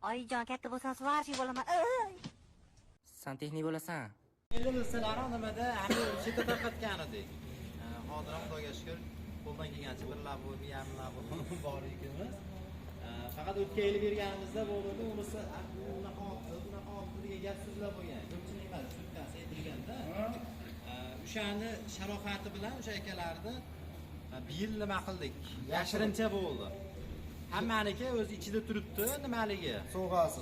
oyijon katta bo'lsan svarchi bo'laman. Santexnik bo'lasan. Endi bilsalar nimada hamma chetda tarqatgan edik. Hozir ham Xudoga shukr, qo'ldan kelgancha bir lab, bir yarim lab bor ekimiz. Faqat o'tgan yil berganimizda bo'ldi, unisi unaqa oldi degan gap so'zlar bo'lgan. Ko'pchilik emas, sutdan aytilganda. O'shani sharofati bilan o'sha akalarni bir yil nima qildik? Yashirincha bo'ldi. Hammaniki o'z ichida turibdi, nimaligi? So'g'asi.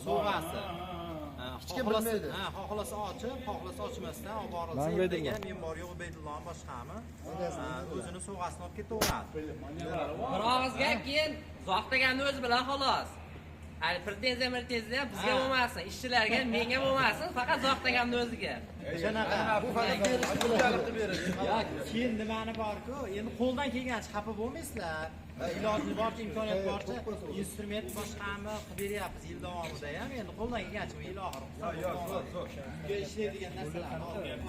Hech kim bilmaydi. Xohlasa ochib, xohlasa ochmasdan olib borilsa, degan men bor yo'q Ubeydulloh boshqami? O'zini so'g'asini olib ketaveradi. Bir og'izga keyin zoqtaganni o'zi bilan xolos. Hali pretenziya ham bizga bo'lmasin, ishchilarga, menga bo'lmasin, faqat zoqtaganni o'ziga. Shunaqa. Bu faqat keyin nimani bor-ku, endi qo'ldan kelgancha xafa bo'lmaysizlar. Iloji boricha, imkoniyat boricha instrument boshqami qilib beryapmiz yil davomida ham. Endi qo'ldan kelgancha yil oxiri hisob-kitobga ishlaydigan narsalarni olib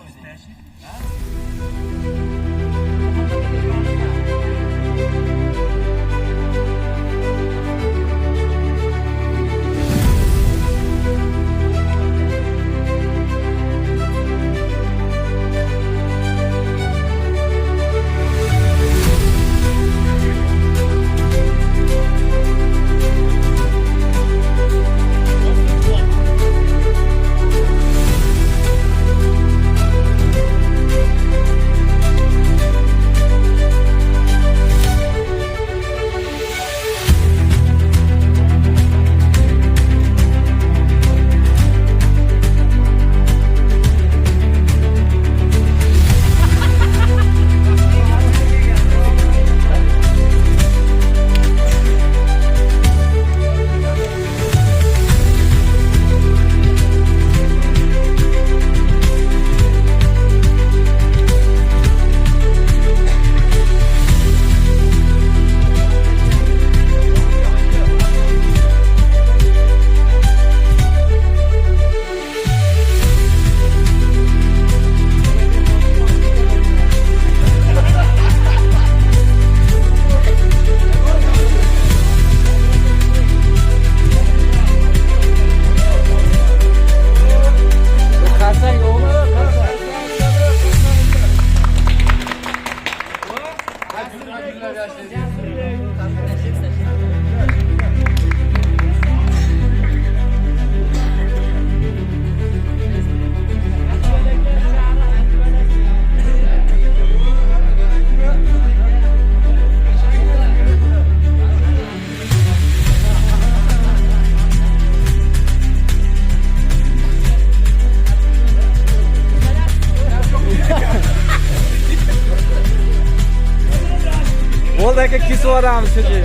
Oldu aka kesib yuboramiz shuji.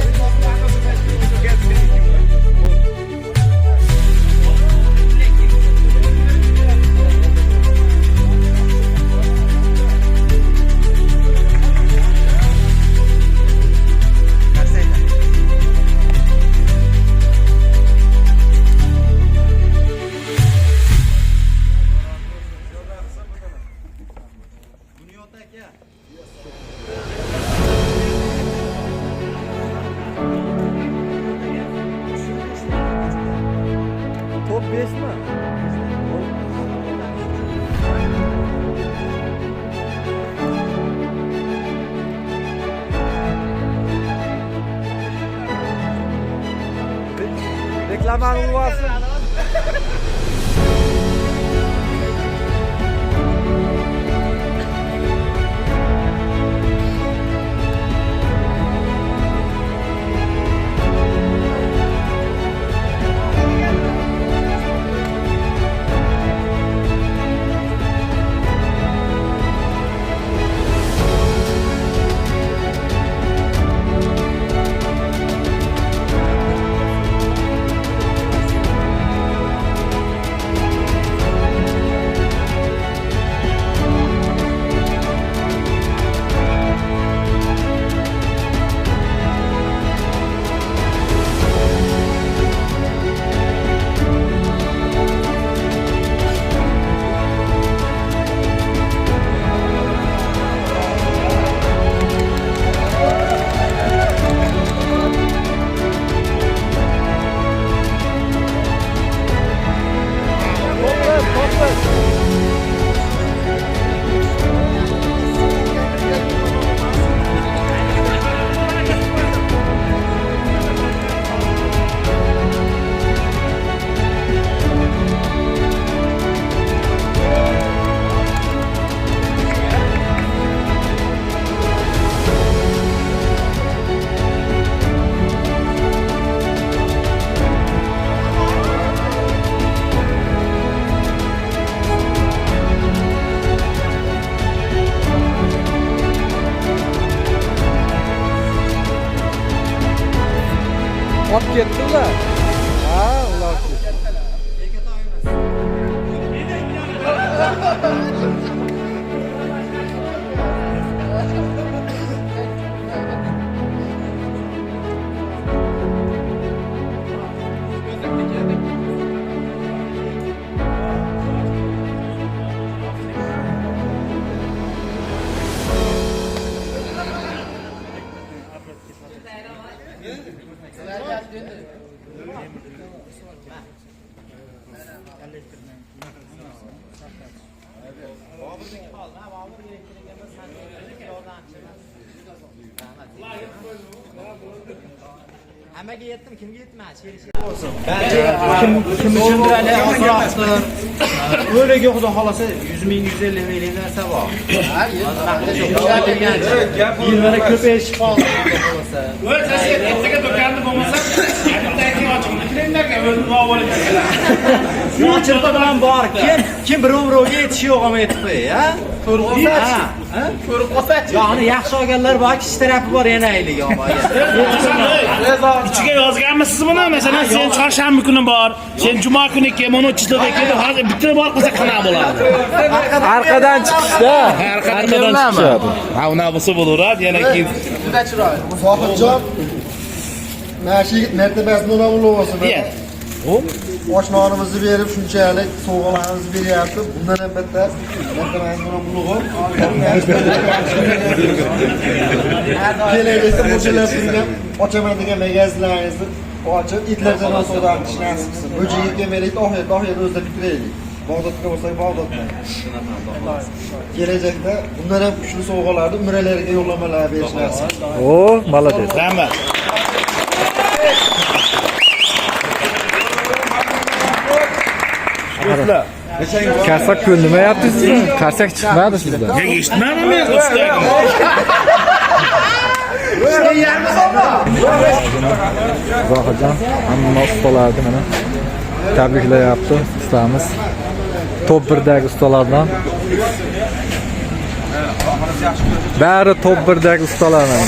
Bunyod aka. Top 5 mi? Reklamani ulasın. Boburning hol, ha, Bobur elektrga biz sanitariya yordamchimiz. Hammaga yetdim, kimga yetmadi? Kim uchundir hali ozroqdir. O'liga xudo xolasa 100 ming, 150 ming narsa bor. Yillar ko'payish qoldi xudo xolasa. Ertaga do'konni bo'lmasa, ertaga ochiq bitiringlarga o'zim olib Ochirda bilan bor. Kim birov-birovga yetishi yo'q ham yetib qo'y, ha? Ko'rib qolsachi. Ha? Ko'rib qolsachi. Yo'qni yaxshi olganlar bor, kishi tarafi bor yana ayliga olmagan. ichiga yozganmisiz buni? Masalan, sen chorshanba kuni bor, sen juma kuni kel, mana chizdirda keldi, hozir bitirib bor qilsa qanaqa bo'ladi? Arqadan chiqishda. Arqadan chiqadi. Ha, una bo'lsa bo'laveradi, yana keyin Sohibjon, mana shu yigit martabasini ular olsin. Oshnonimizni berib shunchalik sovg'alarimizni beryapti. Bundan ham battar martabasini ular ulug'ib. Kelajakda mo'ljallar turgan ochaman degan magazinlaringizni ochib, itlardan savdo qilish nasib qilsin. Mo'ljalga kelmaylik, oxirida o'zida bitiraylik. Bag'dodga bo'lsak Bag'doddan. Kelajakda bundan ham kuchli sovg'alarni umralarga yo'llamalar berish nasib. O, молодец. rahmat. Karsak ko'ndimayapti sizni. Karsak chiqmadi sizdan. Ya eshitmadim men ustaga. Zohidjon hamma ustalarni mana tabriklayapti ustamiz. Top 1dagi ustalardan. Bari top 1dagi ustalardan.